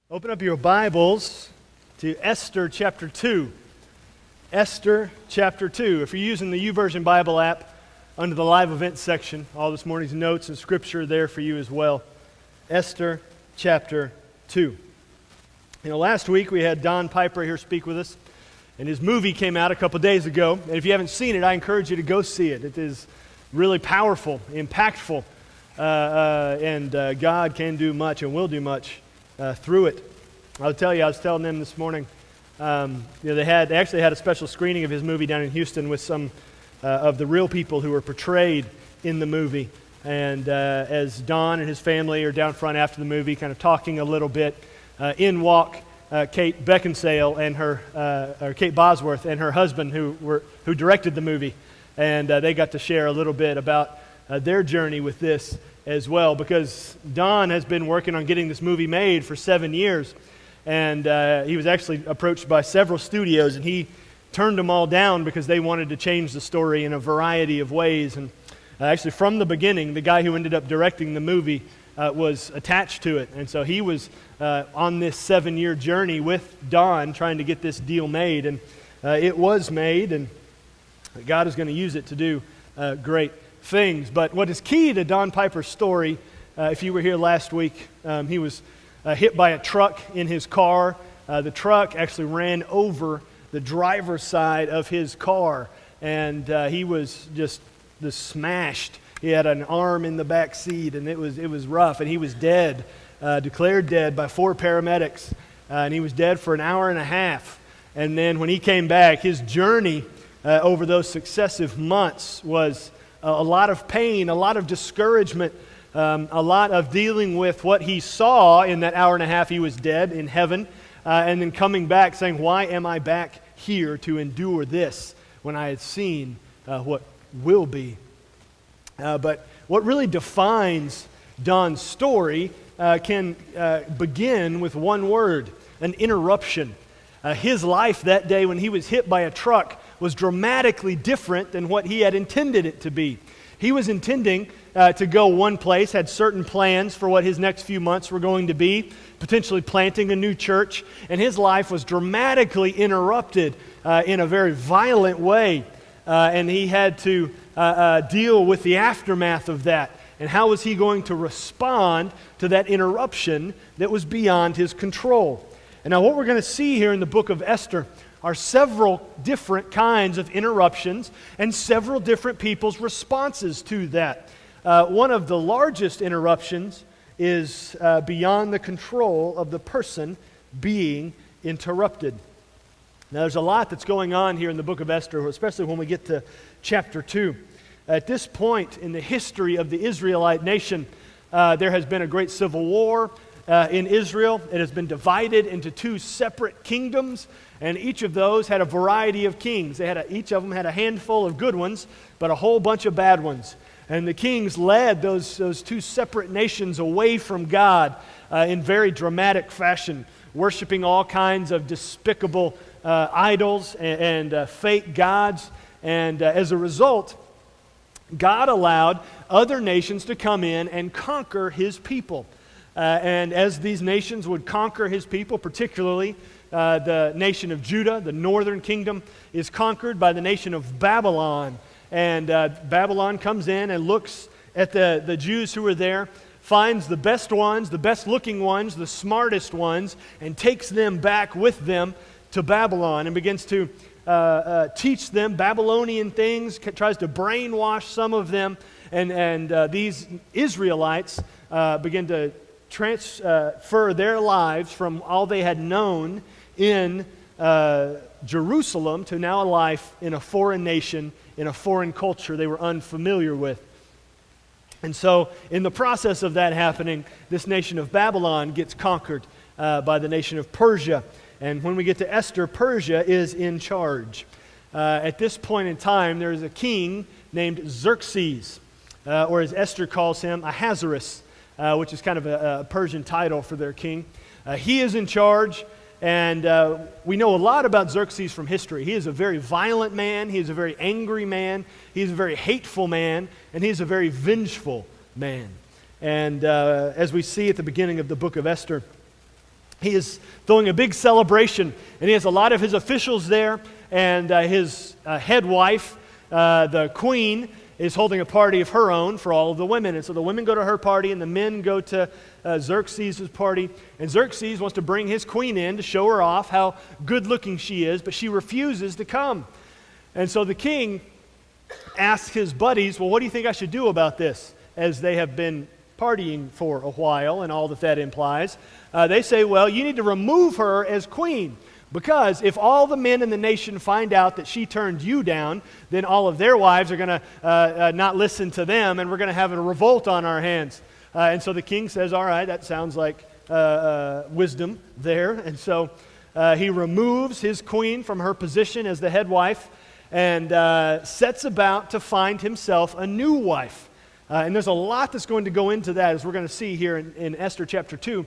Open up your Bibles to Esther chapter 2. Esther chapter 2. If you're using the YouVersion Bible app, under the live events section, all this morning's notes and scripture are there for you as well. Esther chapter 2. Last week we had Don Piper here speak with us, and his movie came out a couple days ago. And if you haven't seen it, I encourage you to go see it. It is really powerful, impactful, and God can do much and will do much through it. I'll tell you, I was telling them this morning, they actually had a special screening of his movie down in Houston with some of the real people who were portrayed in the movie. And as Don and his family are down front after the movie, kind of talking a little bit, in walk Kate Beckinsale and or Kate Bosworth and her husband who directed the movie. And they got to share a little bit about their journey with this as well, because Don has been working on getting this movie made for 7 years, and he was actually approached by several studios, and he turned them all down because they wanted to change the story in a variety of ways. And actually from the beginning, the guy who ended up directing the movie was attached to it, and so he was on this 7-year journey with Don trying to get this deal made, and it was made, and God is going to use it to do great things. But what is key to Don Piper's story, if you were here last week, he was hit by a truck in his car. The truck actually ran over the driver's side of his car, and he was just smashed. He had an arm in the back seat, and it was rough, and he was dead, declared dead by 4 paramedics, and he was dead for an hour and a half. And then when he came back, his journey over those successive months was a lot of pain, a lot of discouragement, a lot of dealing with what he saw in that hour and a half he was dead in heaven, and then coming back saying, why am I back here to endure this when I had seen what will be? But what really defines Don's story can begin with one word: an interruption. His life that day when he was hit by a truck was dramatically different than what he had intended it to be. He was intending to go one place, had certain plans for what his next few months were going to be, potentially planting a new church, and his life was dramatically interrupted in a very violent way, and he had to deal with the aftermath of that. And how was he going to respond to that interruption that was beyond his control? And now what we're going to see here in the book of Esther are several different kinds of interruptions and several different people's responses to that. One of the largest interruptions is beyond the control of the person being interrupted. Now there's a lot that's going on here in the book of Esther, especially when we get to chapter 2. At this point in the history of the Israelite nation, there has been a great civil war in Israel. It has been divided into 2 separate kingdoms, and each of those had a variety of kings. Each of them had a handful of good ones, but a whole bunch of bad ones. And the kings led those 2 separate nations away from God in very dramatic fashion, worshiping all kinds of despicable idols and fake gods. And as a result, God allowed other nations to come in and conquer His people. And as these nations would conquer His people, particularly the nation of Judah, the northern kingdom, is conquered by the nation of Babylon. And Babylon comes in and looks at the Jews who are there, finds the best ones, the best looking ones, the smartest ones, and takes them back with them to Babylon and begins to teach them Babylonian things, tries to brainwash some of them. And these Israelites begin to transfer their lives from all they had known in Jerusalem to now a life in a foreign nation, in a foreign culture they were unfamiliar with. And so in the process of that happening, this nation of Babylon gets conquered by the nation of Persia. And when we get to Esther, Persia is in charge. At this point in time, there is a king named Xerxes, or as Esther calls him, Ahasuerus, which is kind of a Persian title for their king. He is in charge, and we know a lot about Xerxes from history. He is a very violent man, he is a very angry man, he is a very hateful man, and he is a very vengeful man. And as we see at the beginning of the book of Esther, he is throwing a big celebration, and he has a lot of his officials there, and his head wife, the queen, is holding a party of her own for all of the women. And so the women go to her party, and the men go to Xerxes' party. And Xerxes wants to bring his queen in to show her off how good-looking she is, but she refuses to come. And so the king asks his buddies, well, what do you think I should do about this? As they have been partying for a while and all that that implies. They say, well, you need to remove her as queen, because if all the men in the nation find out that she turned you down, then all of their wives are going to not listen to them, and we're going to have a revolt on our hands. And so the king says, all right, that sounds like wisdom there. And so he removes his queen from her position as the head wife and sets about to find himself a new wife. And there's a lot that's going to go into that, as we're going to see here in Esther chapter 2.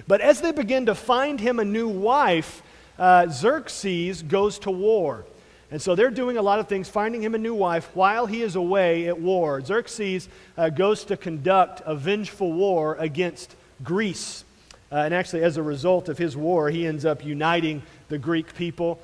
But as they begin to find him a new wife, Xerxes goes to war. And so they're doing a lot of things, finding him a new wife while he is away at war. Xerxes goes to conduct a vengeful war against Greece. And actually, as a result of his war, he ends up uniting the Greek people,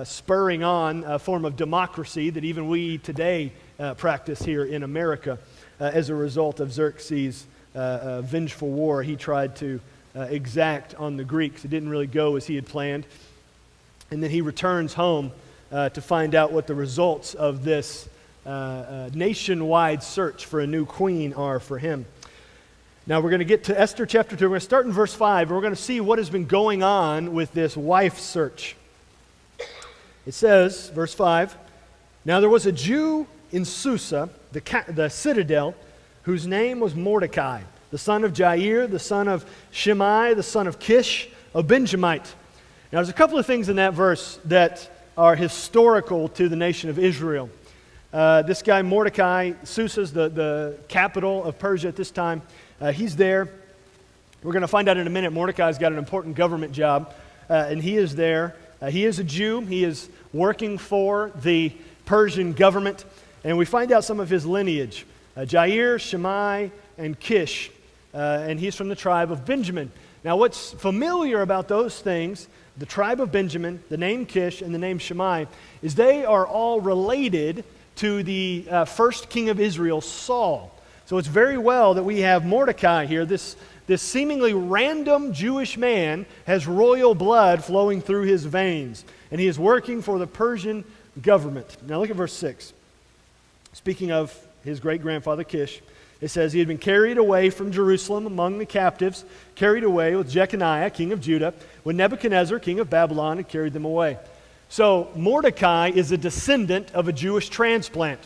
spurring on a form of democracy that even we today practice here in America. As a result of Xerxes' vengeful war he tried to exact on the Greeks. It didn't really go as he had planned. And then he returns home to find out what the results of this nationwide search for a new queen are for him. Now we're going to get to Esther chapter 2. We're going to start in verse 5, and we're going to see what has been going on with this wife search. It says, verse 5, now there was a Jew in Susa, the citadel, whose name was Mordecai, the son of Jair, the son of Shimei, the son of Kish, a Benjamite. Now there's a couple of things in that verse that are historical to the nation of Israel. This guy Mordecai, Susa's the capital of Persia at this time. He's there. We're going to find out in a minute Mordecai's got an important government job, and he is there. He is a Jew. He is working for the Persian government, and we find out some of his lineage. Jair, Shimei, and Kish, and he's from the tribe of Benjamin. Now what's familiar about those things, the tribe of Benjamin, the name Kish, and the name Shimei, is they are all related to the first king of Israel, Saul. So it's very well that we have Mordecai here. This seemingly random Jewish man has royal blood flowing through his veins, and he is working for the Persian government. Now look at verse 6. Speaking of his great-grandfather Kish, it says, he had been carried away from Jerusalem among the captives, carried away with Jeconiah, king of Judah, when Nebuchadnezzar, king of Babylon, had carried them away. So Mordecai is a descendant of a Jewish transplant.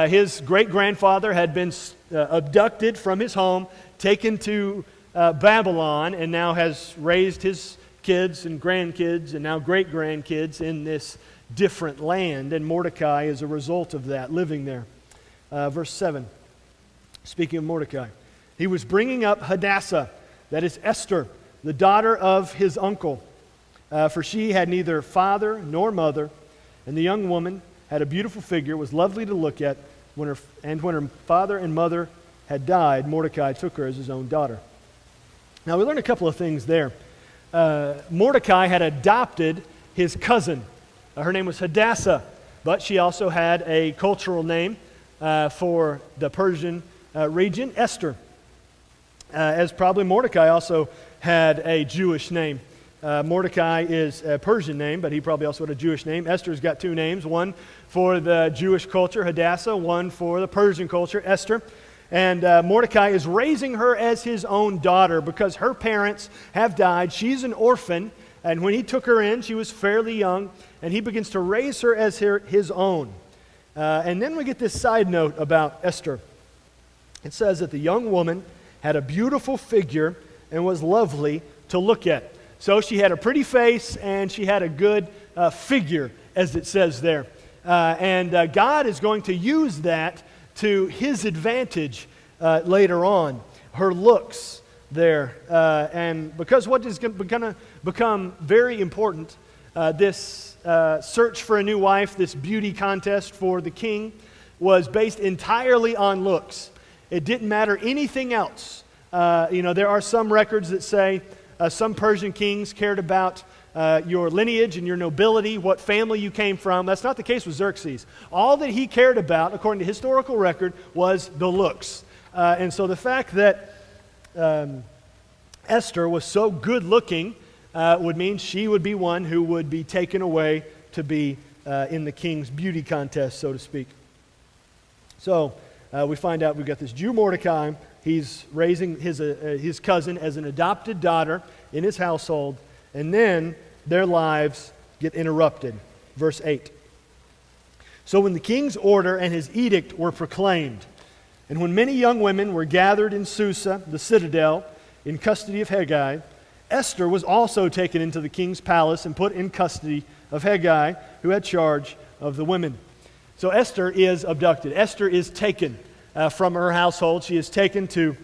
His great-grandfather had been abducted from his home, taken to Babylon, and now has raised his kids and grandkids and now great-grandkids in this different land. And Mordecai is a result of that, living there. Verse 7, speaking of Mordecai, he was bringing up Hadassah, that is Esther, the daughter of his uncle, for she had neither father nor mother, and the young woman had a beautiful figure, was lovely to look at, when her father and mother had died, Mordecai took her as his own daughter. Now we learned a couple of things there. Mordecai had adopted his cousin. Her name was Hadassah, but she also had a cultural name for the Persian region, Esther. As probably Mordecai also had a Jewish name. Mordecai is a Persian name, but he probably also had a Jewish name. Esther's got two names, one for the Jewish culture, Hadassah, one for the Persian culture, Esther. And Mordecai is raising her as his own daughter because her parents have died. She's an orphan, and when he took her in, she was fairly young, and he begins to raise her as his own. And then we get this side note about Esther. It says that the young woman had a beautiful figure and was lovely to look at. So she had a pretty face and she had a good figure, as it says there. And God is going to use that to his advantage later on. Her looks there. And because what is going to become very important, this search for a new wife, this beauty contest for the king, was based entirely on looks. It didn't matter anything else. There are some records that say some Persian kings cared about your lineage and your nobility, what family you came from. That's not the case with Xerxes. All that he cared about, according to historical record, was the looks. And so the fact that Esther was so good looking would mean she would be one who would be taken away to be in the king's beauty contest, so to speak. So we find out we've got this Jew Mordecai. He's raising his cousin as an adopted daughter in his household, and then their lives get interrupted. Verse 8. So when the king's order and his edict were proclaimed, and when many young women were gathered in Susa, the citadel, in custody of Hegai, Esther was also taken into the king's palace and put in custody of Hegai, who had charge of the women. So Esther is abducted. Esther is taken from her household. She is taken to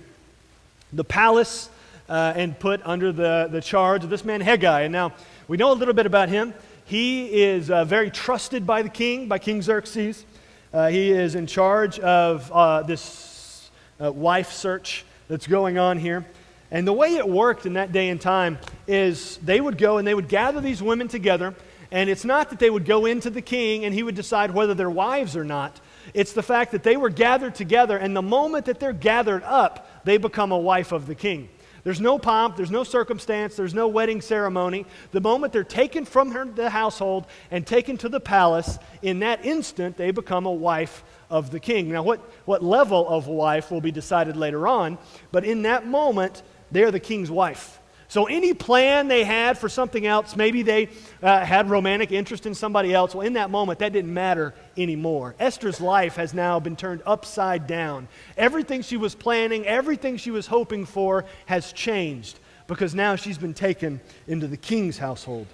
the palace and put under the charge of this man Hegai. And now, we know a little bit about him. He is very trusted by the king, by King Xerxes. He is in charge of this wife search that's going on here. And the way it worked in that day and time is they would go and they would gather these women together, and it's not that they would go into the king and he would decide whether they're wives or not. It's the fact that they were gathered together, and the moment that they're gathered up, they become a wife of the king. There's no pomp, there's no circumstance, there's no wedding ceremony. The moment they're taken from the household and taken to the palace, in that instant, they become a wife of the king. Now, what level of wife will be decided later on, but in that moment, they're the king's wife. So any plan they had for something else, maybe they had romantic interest in somebody else, well, in that moment, that didn't matter anymore. Esther's life has now been turned upside down. Everything she was planning, everything she was hoping for has changed because now she's been taken into the king's household.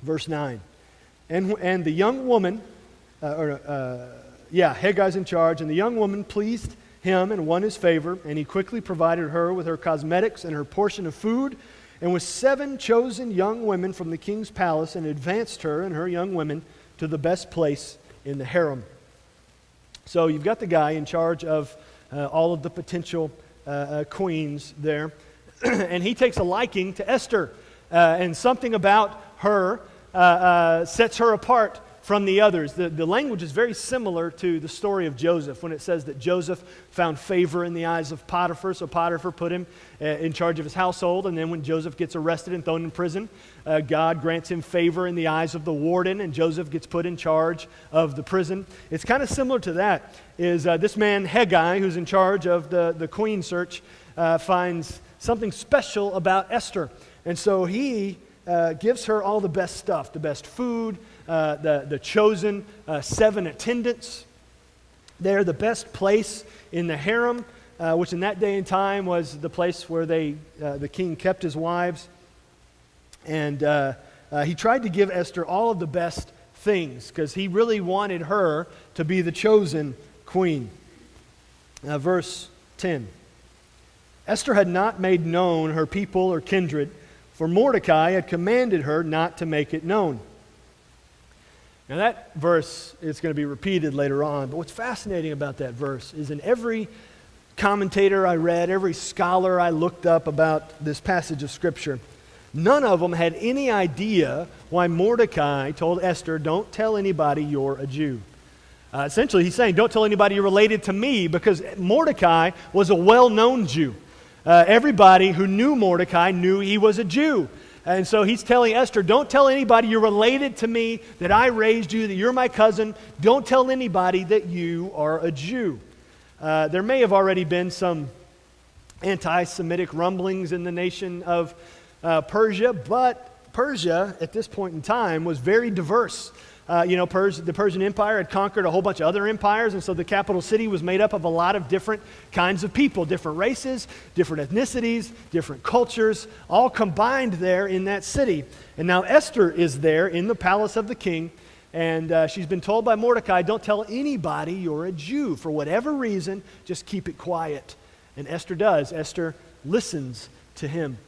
Verse 9. And the young woman, Hagai's in charge, and the young woman pleased him and won his favor, and he quickly provided her with her cosmetics and her portion of food, and with 7 chosen young women from the king's palace, and advanced her and her young women to the best place in the harem. So you've got the guy in charge of all of the potential queens there, and he takes a liking to Esther, and something about her sets her apart from the others. The language is very similar to the story of Joseph when it says that Joseph found favor in the eyes of Potiphar, so Potiphar put him in charge of his household, and then when Joseph gets arrested and thrown in prison, God grants him favor in the eyes of the warden, and Joseph gets put in charge of the prison. It's kind of similar to that, is this man Hegai, who's in charge of the queen search, finds something special about Esther, and so he gives her all the best stuff, the best food, the chosen 7 attendants. They're the best place in the harem, which in that day and time was the place where the king kept his wives. And he tried to give Esther all of the best things because he really wanted her to be the chosen queen. Verse 10. Esther had not made known her people or kindred, for Mordecai had commanded her not to make it known. Now that verse is going to be repeated later on, but what's fascinating about that verse is in every commentator I read, every scholar I looked up about this passage of Scripture, none of them had any idea why Mordecai told Esther, don't tell anybody you're a Jew. Essentially, he's saying, don't tell anybody you're related to me, because Mordecai was a well-known Jew. Everybody who knew Mordecai knew he was a Jew. And so he's telling Esther, don't tell anybody you're related to me, that I raised you, that you're my cousin. Don't tell anybody that you are a Jew. There may have already been some anti-Semitic rumblings in the nation of Persia, but Persia at this point in time was very diverse. The Persian Empire had conquered a whole bunch of other empires, and so the capital city was made up of a lot of different kinds of people, different races, different ethnicities, different cultures, all combined there in that city. And now Esther is there in the palace of the king, and she's been told by Mordecai, don't tell anybody you're a Jew. For whatever reason, just keep it quiet. And Esther does. Esther listens to him.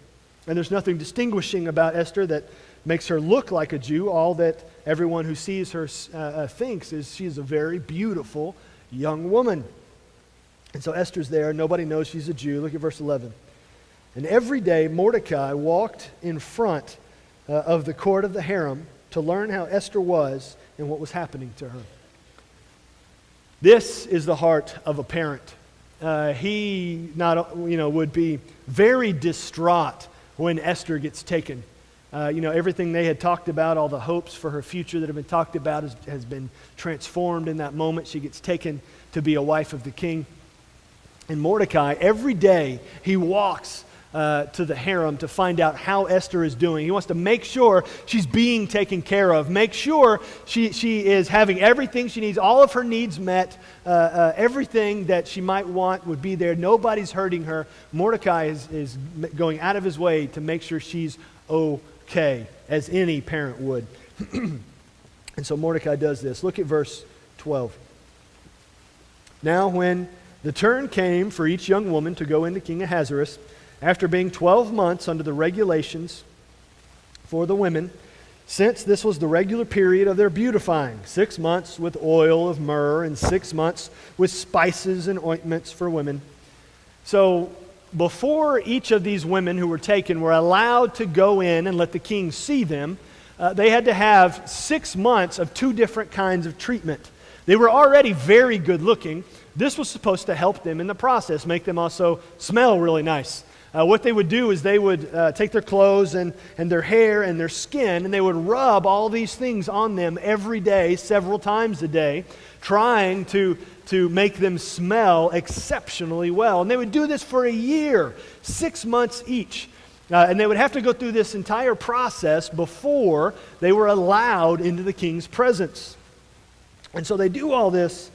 And there's nothing distinguishing about Esther that makes her look like a Jew. All that everyone who sees her thinks is she's a very beautiful young woman. And so Esther's there. Nobody knows she's a Jew. Look at verse 11. And every day Mordecai walked in front of the court of the harem to learn how Esther was and what was happening to her. This is the heart of a parent. He would be very distraught when Esther gets taken. Everything they had talked about, all the hopes for her future that have been talked about has been transformed in that moment. She gets taken to be a wife of the king. And Mordecai, every day, he walks to the harem to find out how Esther is doing. He wants to make sure she's being taken care of, make sure she is having everything she needs, all of her needs met, everything that she might want would be there. Nobody's hurting her. Mordecai is going out of his way to make sure she's okay, as any parent would. And so Mordecai does this. Look at verse 12. Now when the turn came for each young woman to go into King Ahasuerus, after being 12 months under the regulations for the women, since this was the regular period of their beautifying, 6 months with oil of myrrh and 6 months with spices and ointments for women. So before each of these women who were taken were allowed to go in and let the king see them, they had to have 6 months of 2 different kinds of treatment. They were already very good looking. This was supposed to help them in the process, make them also smell really nice. What they would do is they would take their clothes and their hair and their skin, and they would rub all these things on them every day, several times a day, trying to make them smell exceptionally well. And they would do this for a year, 6 months each. And they would have to go through this entire process before they were allowed into the king's presence. And so they do all this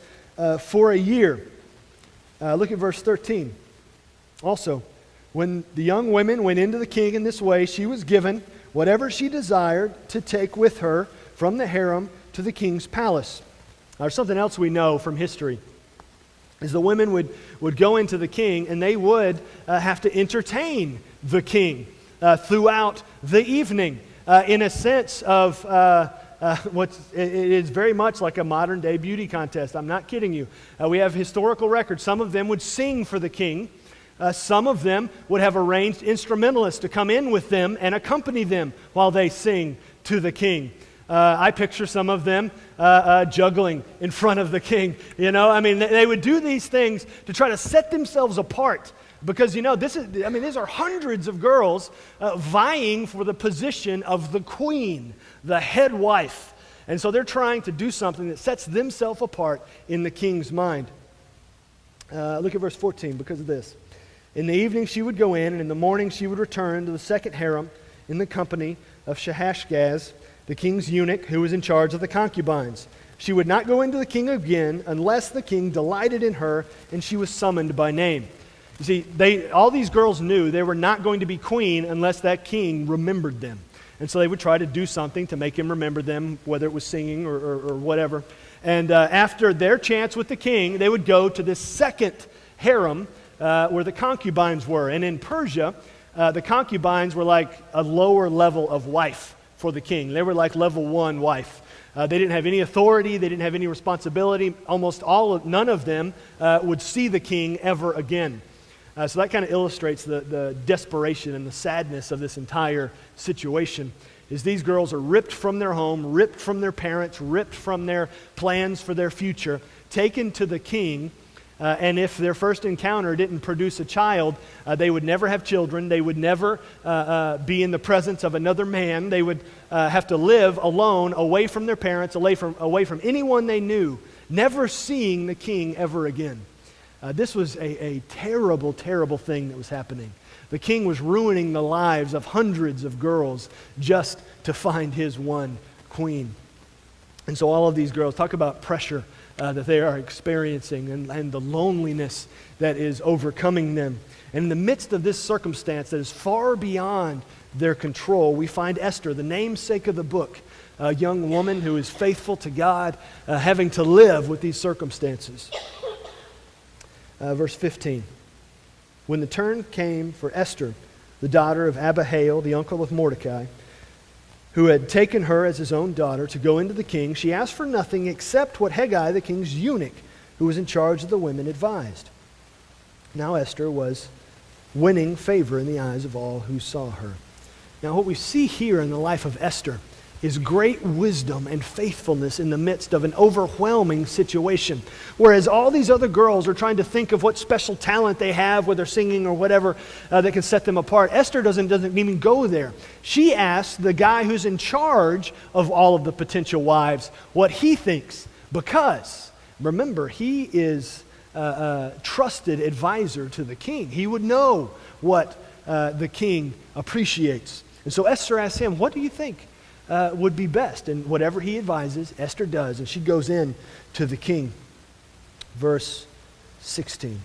for a year. Look at verse 13. Also, when the young women went into the king in this way, she was given whatever she desired to take with her from the harem to the king's palace. Now, there's something else we know from history, is the women would go into the king and they would have to entertain the king throughout the evening in a sense of it is very much like a modern day beauty contest. I'm not kidding you. We have historical records. Some of them would sing for the king. Some of them would have arranged instrumentalists to come in with them and accompany them while they sing to the king. I picture some of them juggling in front of the king. They would do these things to try to set themselves apart. Because, these are hundreds of girls vying for the position of the queen, the head wife. And so they're trying to do something that sets themselves apart in the king's mind. Look at verse 14 because of this. In the evening she would go in, and in the morning she would return to the second harem in the company of Shahashgaz, the king's eunuch, who was in charge of the concubines. She would not go into the king again unless the king delighted in her and she was summoned by name. You see, all these girls knew they were not going to be queen unless that king remembered them. And so they would try to do something to make him remember them, whether it was singing or whatever. And after their chance with the king, they would go to this second harem where the concubines were. And in Persia, the concubines were like a lower level of wife for the king. They were like level 1 wife. They didn't have any authority. They didn't have any responsibility. None of them would see the king ever again. So that kind of illustrates the desperation and the sadness of this entire situation. Is these girls are ripped from their home, ripped from their parents, ripped from their plans for their future, taken to the king, and if their first encounter didn't produce a child, they would never have children. They would never be in the presence of another man. They would have to live alone, away from their parents, away from anyone they knew, never seeing the king ever again. This was a terrible, terrible thing that was happening. The king was ruining the lives of hundreds of girls just to find his one queen. And so all of these girls, talk about pressure that they are experiencing and the loneliness that is overcoming them. And in the midst of this circumstance that is far beyond their control, we find Esther, the namesake of the book, a young woman who is faithful to God, having to live with these circumstances. Verse 15. When the turn came for Esther, the daughter of Abihail, the uncle of Mordecai, who had taken her as his own daughter to go into the king, she asked for nothing except what Hegai, the king's eunuch, who was in charge of the women, advised. Now Esther was winning favor in the eyes of all who saw her. Now, what we see here in the life of Esther is great wisdom and faithfulness in the midst of an overwhelming situation. Whereas all these other girls are trying to think of what special talent they have, whether singing or whatever, that can set them apart. Esther doesn't even go there. She asks the guy who's in charge of all of the potential wives what he thinks. Because, remember, he is a trusted advisor to the king. He would know what the king appreciates. And so Esther asks him, what do you think would be best? And whatever he advises, Esther does. And she goes in to the king. Verse 16.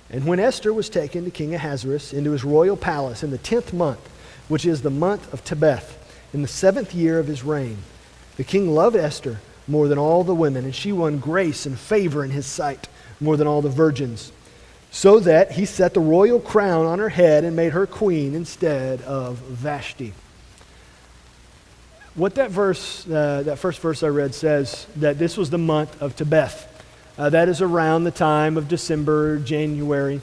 And when Esther was taken to King Ahasuerus into his royal palace in the 10th month, which is the month of Tebeth, in the 7th year of his reign, the king loved Esther more than all the women, and she won grace and favor in his sight more than all the virgins, so that he set the royal crown on her head and made her queen instead of Vashti. What that first verse I read says, that this was the month of Tebeth. That is around the time of December, January.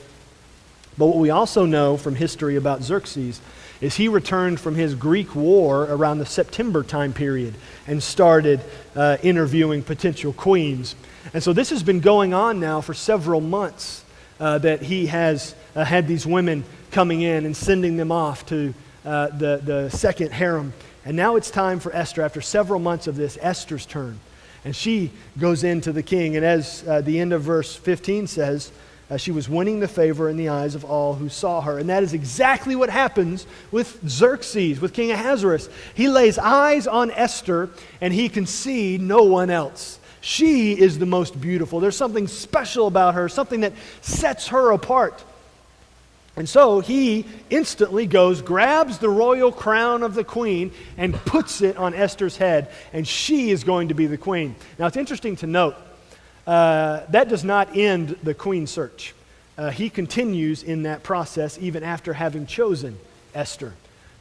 But what we also know from history about Xerxes is he returned from his Greek war around the September time period and started interviewing potential queens. And so this has been going on now for several months, that he has had these women coming in and sending them off to the second harem. And now it's time for Esther, after several months of this, Esther's turn. And she goes into the king. And as the end of verse 15 says, she was winning the favor in the eyes of all who saw her. And that is exactly what happens with Xerxes, with King Ahasuerus. He lays eyes on Esther, and he can see no one else. She is the most beautiful. There's something special about her, something that sets her apart. And so he instantly goes, grabs the royal crown of the queen, and puts it on Esther's head, and she is going to be the queen. Now, it's interesting to note, that does not end the queen search. He continues in that process even after having chosen Esther.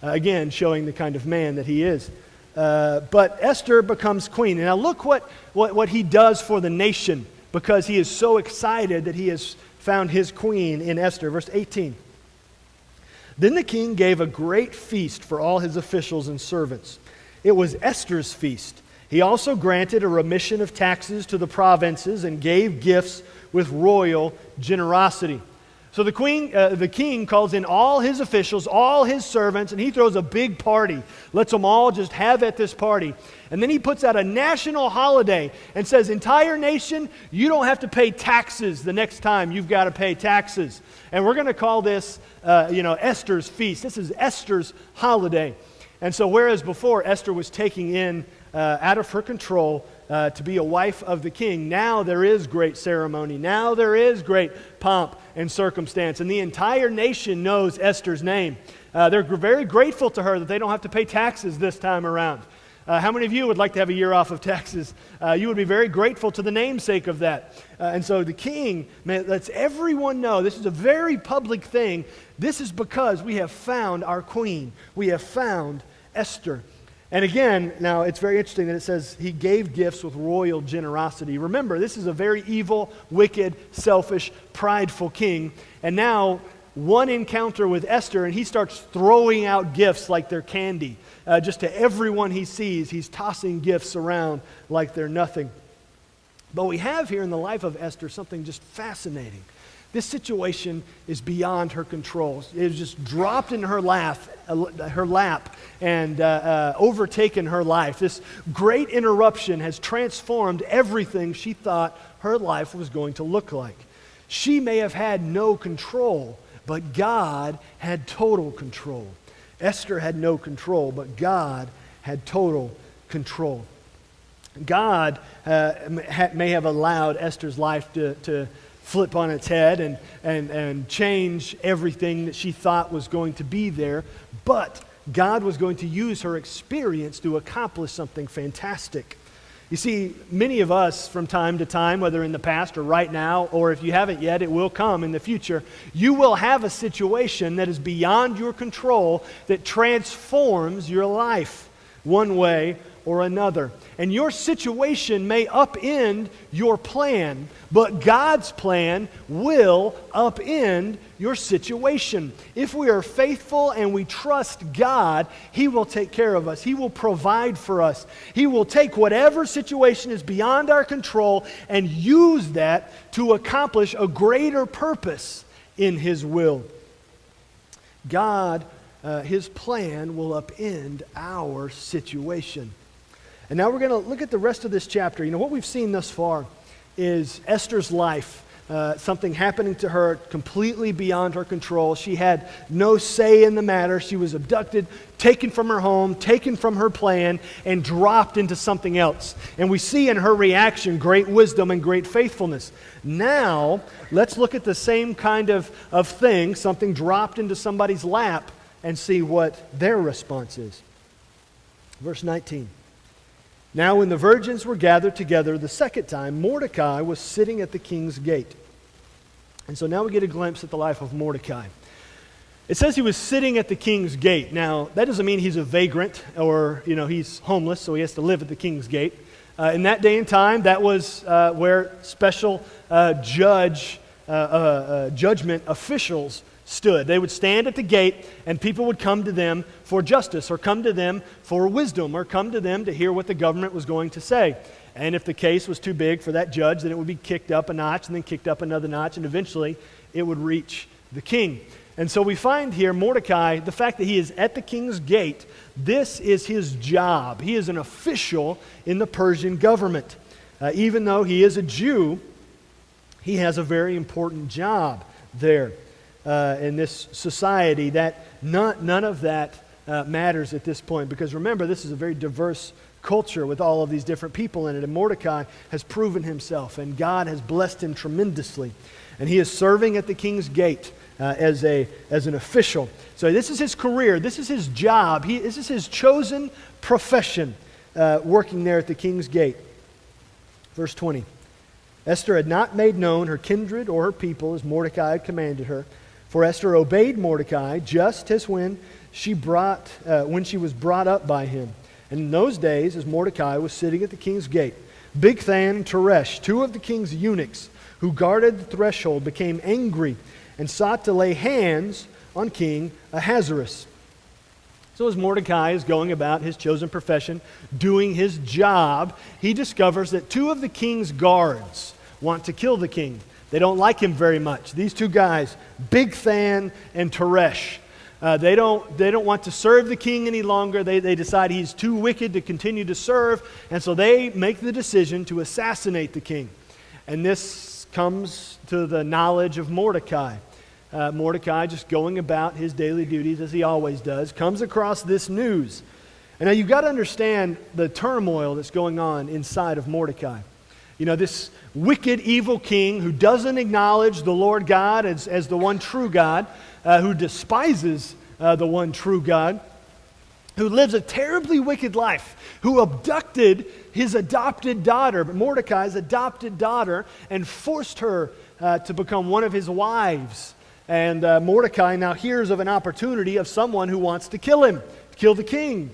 Again, showing the kind of man that he is. But Esther becomes queen. And now look what he does for the nation, because he is so excited that he has found his queen in Esther. Verse 18. Then the king gave a great feast for all his officials and servants. It was Esther's feast. He also granted a remission of taxes to the provinces and gave gifts with royal generosity. So the king calls in all his officials, all his servants, and he throws a big party. Lets them all just have at this party. And then he puts out a national holiday and says, entire nation, you don't have to pay taxes the next time you've got to pay taxes. And we're going to call this, Esther's feast. This is Esther's holiday. And so whereas before Esther was taking in out of her control to be a wife of the king, now there is great ceremony. Now there is great pomp and circumstance. And the entire nation knows Esther's name. They're very grateful to her that they don't have to pay taxes this time around. How many of you would like to have a year off of taxes? You would be very grateful to the namesake of that. And so the king lets everyone know this is a very public thing. This is because we have found our queen. We have found Esther. And again, now it's very interesting that it says he gave gifts with royal generosity. Remember, this is a very evil, wicked, selfish, prideful king. And now one encounter with Esther, and he starts throwing out gifts like they're candy. Just to everyone he sees, he's tossing gifts around like they're nothing. But we have here in the life of Esther something just fascinating. This situation is beyond her control. It is just dropped in her lap and overtaken her life. This great interruption has transformed everything she thought her life was going to look like. She may have had no control, but God had total control. Esther had no control, but God had total control. God may have allowed Esther's life to flip on its head and change everything that she thought was going to be there, but God was going to use her experience to accomplish something fantastic. You see, many of us from time to time, whether in the past or right now, or if you haven't yet, it will come in the future, you will have a situation that is beyond your control that transforms your life one way or another. And your situation may upend your plan, but God's plan will upend your situation. If we are faithful and we trust God, He will take care of us. He will provide for us. He will take whatever situation is beyond our control and use that to accomplish a greater purpose in His will. God, His plan will upend our situation. And now we're going to look at the rest of this chapter. What we've seen thus far is Esther's life. Something happening to her completely beyond her control. She had no say in the matter. She was abducted, taken from her home, taken from her plan, and dropped into something else. And we see in her reaction great wisdom and great faithfulness. Now, let's look at the same kind of thing, something dropped into somebody's lap, and see what their response is. Verse 19. Now when the virgins were gathered together the second time, Mordecai was sitting at the king's gate. And so now we get a glimpse at the life of Mordecai. It says he was sitting at the king's gate. Now, that doesn't mean he's a vagrant or, he's homeless, so he has to live at the king's gate. In that day and time, that was where special judgment officials stood. They would stand at the gate, and people would come to them for justice, or come to them for wisdom, or come to them to hear what the government was going to say. And if the case was too big for that judge, then it would be kicked up a notch, and then kicked up another notch, and eventually it would reach the king. And so we find here Mordecai, the fact that he is at the king's gate, this is his job. He is an official in the Persian government. Even though he is a Jew, he has a very important job there. In this society, that none of that matters at this point, because remember, this is a very diverse culture with all of these different people in it, and Mordecai has proven himself, and God has blessed him tremendously, and he is serving at the king's gate as an official. So this is his career, this is his job, this is his chosen profession, working there at the king's gate. Verse 20. Esther had not made known her kindred or her people as Mordecai had commanded her. For Esther obeyed Mordecai just as when she was brought up by him. And in those days, as Mordecai was sitting at the king's gate, Bigthan and Teresh, two of the king's eunuchs who guarded the threshold, became angry and sought to lay hands on King Ahasuerus. So as Mordecai is going about his chosen profession, doing his job, he discovers that two of the king's guards want to kill the king. They don't like him very much. These two guys, Bigthan and Teresh, they don't want to serve the king any longer. They decide he's too wicked to continue to serve, and so they make the decision to assassinate the king. And this comes to the knowledge of Mordecai. Mordecai, just going about his daily duties as he always does, comes across this news. And now you've got to understand the turmoil that's going on inside of Mordecai. This wicked, evil king who doesn't acknowledge the Lord God as the one true God, who despises the one true God, who lives a terribly wicked life, who abducted his adopted daughter, Mordecai's adopted daughter, and forced her to become one of his wives. And Mordecai now hears of an opportunity of someone who wants to kill him, kill the king.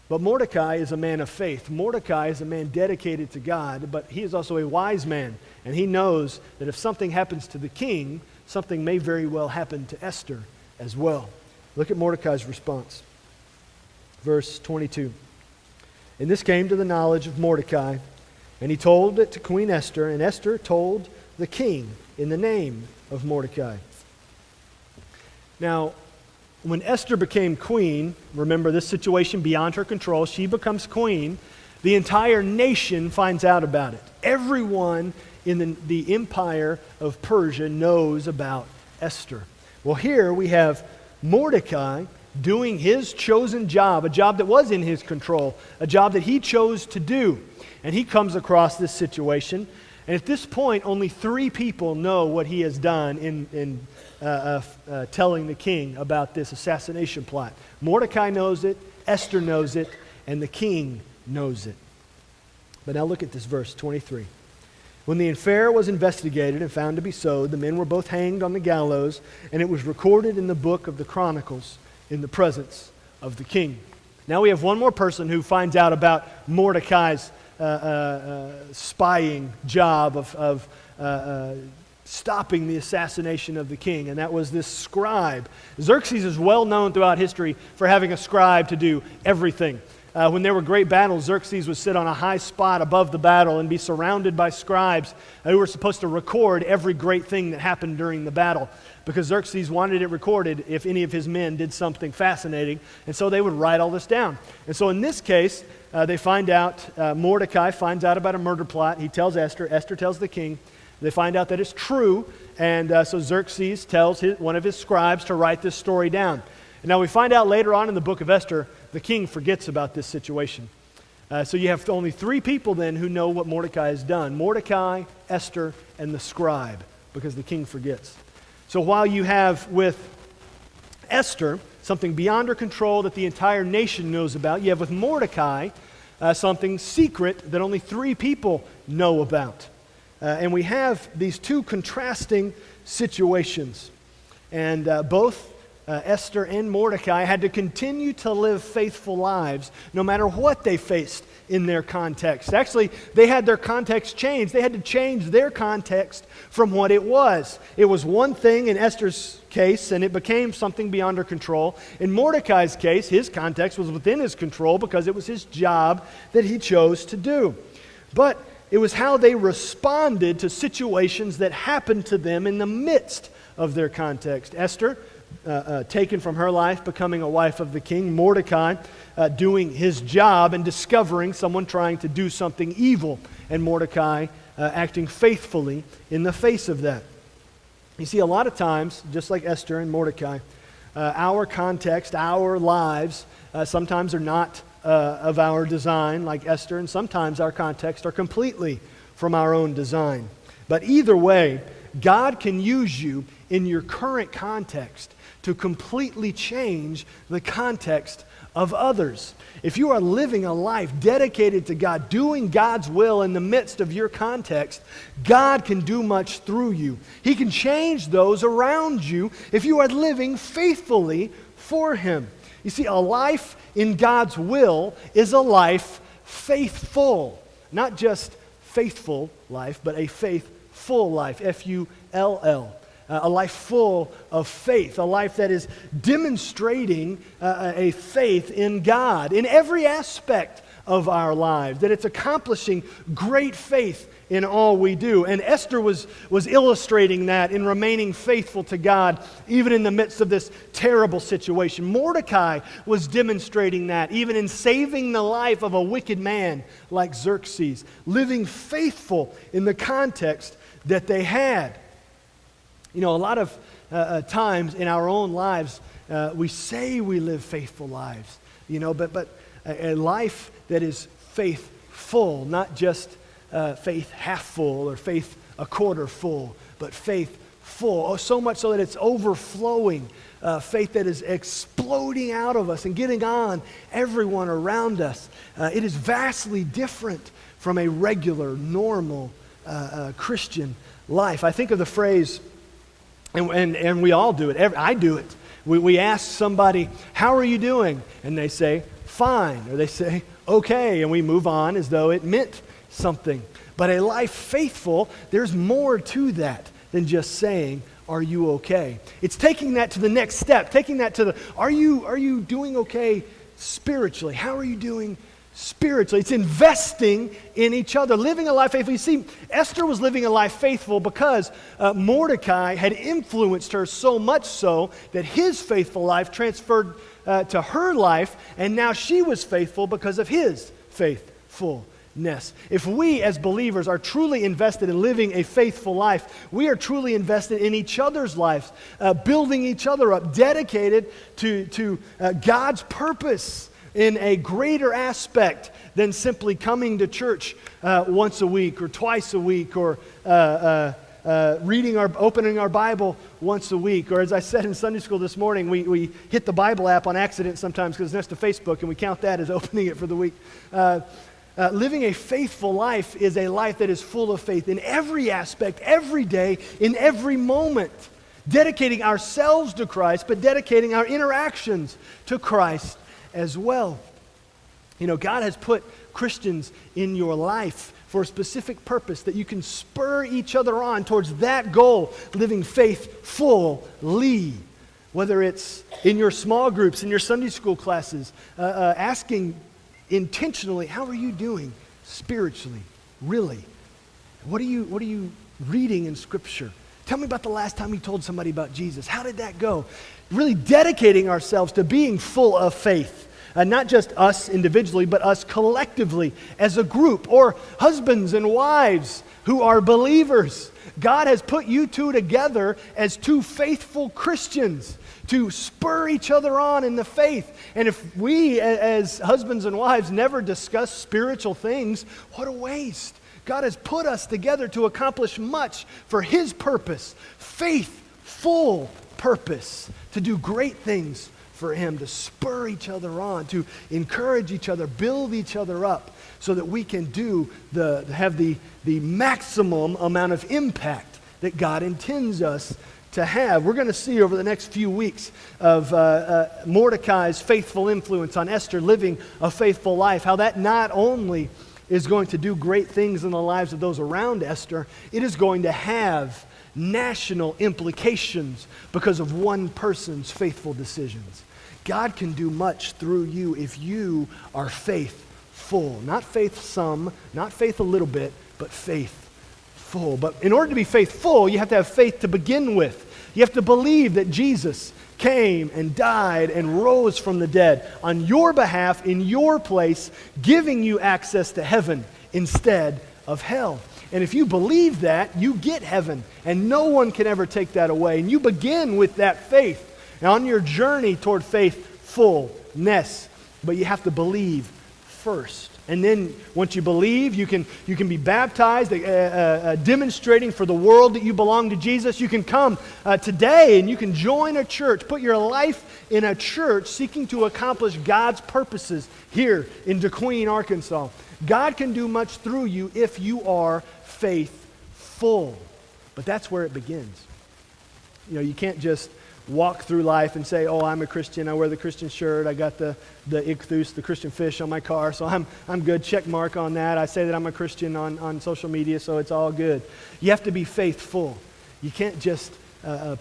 But Mordecai is a man of faith. Mordecai is a man dedicated to God, but he is also a wise man. And he knows that if something happens to the king, something may very well happen to Esther as well. Look at Mordecai's response. Verse 22. And this came to the knowledge of Mordecai, and he told it to Queen Esther, and Esther told the king in the name of Mordecai. Now, when Esther became queen, remember this situation beyond her control, she becomes queen, the entire nation finds out about it. Everyone in the empire of Persia knows about Esther. Well, here we have Mordecai doing his chosen job, a job that was in his control, a job that he chose to do. And he comes across this situation. And at this point, only 3 people know what he has done in telling the king about this assassination plot. Mordecai knows it, Esther knows it, and the king knows it. But now look at this verse 23. When the affair was investigated and found to be so, the men were both hanged on the gallows, and it was recorded in the book of the Chronicles in the presence of the king. Now we have one more person who finds out about Mordecai's spying job of stopping the assassination of the king, and that was this scribe. Xerxes is well known throughout history for having a scribe to do everything. When there were great battles, Xerxes would sit on a high spot above the battle and be surrounded by scribes who were supposed to record every great thing that happened during the battle, because Xerxes wanted it recorded if any of his men did something fascinating, and so they would write all this down. And so in this case, they find out, Mordecai finds out about a murder plot. He tells Esther. Esther tells the king. They find out that it's true, and so Xerxes tells one of his scribes to write this story down. And now we find out later on in the book of Esther, the king forgets about this situation. So you have only 3 people then who know what Mordecai has done: Mordecai, Esther, and the scribe, because the king forgets. So while you have with Esther something beyond her control that the entire nation knows about, you have with Mordecai something secret that only 3 people know about. And we have these 2 contrasting situations. And both Esther and Mordecai had to continue to live faithful lives no matter what they faced in their context. Actually, they had their context changed. They had to change their context from what it was. It was one thing in Esther's case, and it became something beyond her control. In Mordecai's case, his context was within his control because it was his job that he chose to do. But it was how they responded to situations that happened to them in the midst of their context. Esther, taken from her life, becoming a wife of the king. Mordecai, doing his job and discovering someone trying to do something evil. And Mordecai acting faithfully in the face of that. You see, a lot of times, just like Esther and Mordecai, our context, our lives, sometimes are not of our design, like Esther, and sometimes our context are completely from our own design. But either way, God can use you in your current context to completely change the context of others. If you are living a life dedicated to God, doing God's will in the midst of your context, God can do much through you. He can change those around you if you are living faithfully for Him. You see, a life in God's will is a life faithful. Not just faithful life, but a faithful life, F-U-L-L. A life full of faith, a life that is demonstrating a faith in God in every aspect of our lives, that it's accomplishing great faith in all we do. And Esther was illustrating that in remaining faithful to God even in the midst of this terrible situation. Mordecai was demonstrating that even in saving the life of a wicked man like Xerxes, living faithful in the context that they had. You know, a lot of times in our own lives, we say we live faithful lives, you know, but a life that is faithful, not just faith half full or faith a quarter full, but faith full. Oh, so much so that it's overflowing, faith that is exploding out of us and getting on everyone around us. It is vastly different from a regular, normal Christian life. I think of the phrase, and we all do it. I do it. We ask somebody, "How are you doing?" And they say, "Fine," or they say, "Okay," and we move on as though it meant something. But a life faithful, there's more to that than just saying, "Are you okay?" It's taking that to the next step, taking that to the, are you doing okay spiritually? How are you doing spiritually? It's investing in each other, living a life faithful. You see, Esther was living a life faithful because Mordecai had influenced her so much so that his faithful life transferred to her life, and now she was faithful because of his faithfulness. If we as believers are truly invested in living a faithful life, we are truly invested in each other's lives, building each other up, dedicated to God's purpose in a greater aspect than simply coming to church once a week or twice a week, or opening our Bible once a week. Or as I said in Sunday school this morning, we hit the Bible app on accident sometimes because it's next to Facebook, and we count that as opening it for the week. Living a faithful life is a life that is full of faith in every aspect, every day, in every moment. Dedicating ourselves to Christ, but dedicating our interactions to Christ as well. You know, God has put Christians in your life for a specific purpose that you can spur each other on towards that goal, living faithfully. Whether it's in your small groups, in your Sunday school classes, asking intentionally, how are you doing spiritually, really? What are you reading in Scripture? Tell me about the last time you told somebody about Jesus. How did that go? Really dedicating ourselves to being full of faith. Not just us individually, but us collectively as a group, or husbands and wives who are believers. God has put you two together as two faithful Christians to spur each other on in the faith. And if we, as husbands and wives, never discuss spiritual things, what a waste. God has put us together to accomplish much for His purpose, faithful purpose, to do great things for Him, to spur each other on, to encourage each other, build each other up, so that we can have the maximum amount of impact that God intends us to have. We're going to see over the next few weeks of Mordecai's faithful influence on Esther living a faithful life, how that not only is going to do great things in the lives of those around Esther, it is going to have national implications because of one person's faithful decisions. God can do much through you if you are faithful. Not faith some, not faith a little bit, but faithful. But in order to be faithful, you have to have faith to begin with. You have to believe that Jesus came and died and rose from the dead on your behalf, in your place, giving you access to heaven instead of hell. And if you believe that, you get heaven, and no one can ever take that away. And you begin with that faith on your journey toward faithfulness. But you have to believe first. And then once you believe, you can be baptized, demonstrating for the world that you belong to Jesus. You can come today and you can join a church, put your life in a church seeking to accomplish God's purposes here in DeQueen, Arkansas. God can do much through you if you are faithful. But that's where it begins. You know, you can't just walk through life and say, oh, I'm a Christian, I wear the Christian shirt, I got the ichthus, the Christian fish on my car, so I'm good, check mark on that. I say that I'm a Christian on social media, so it's all good. You have to be faithful. You can't just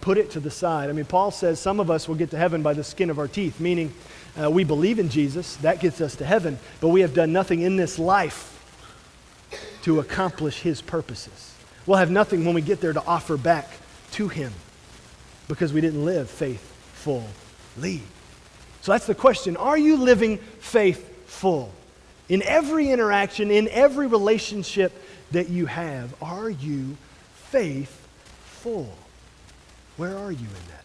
put it to the side. I mean, Paul says some of us will get to heaven by the skin of our teeth, meaning we believe in Jesus, that gets us to heaven, but we have done nothing in this life to accomplish His purposes. We'll have nothing when we get there to offer back to Him, because we didn't live faithfully. So that's the question. Are you living faithful? In every interaction, in every relationship that you have, are you faithful? Where are you in that?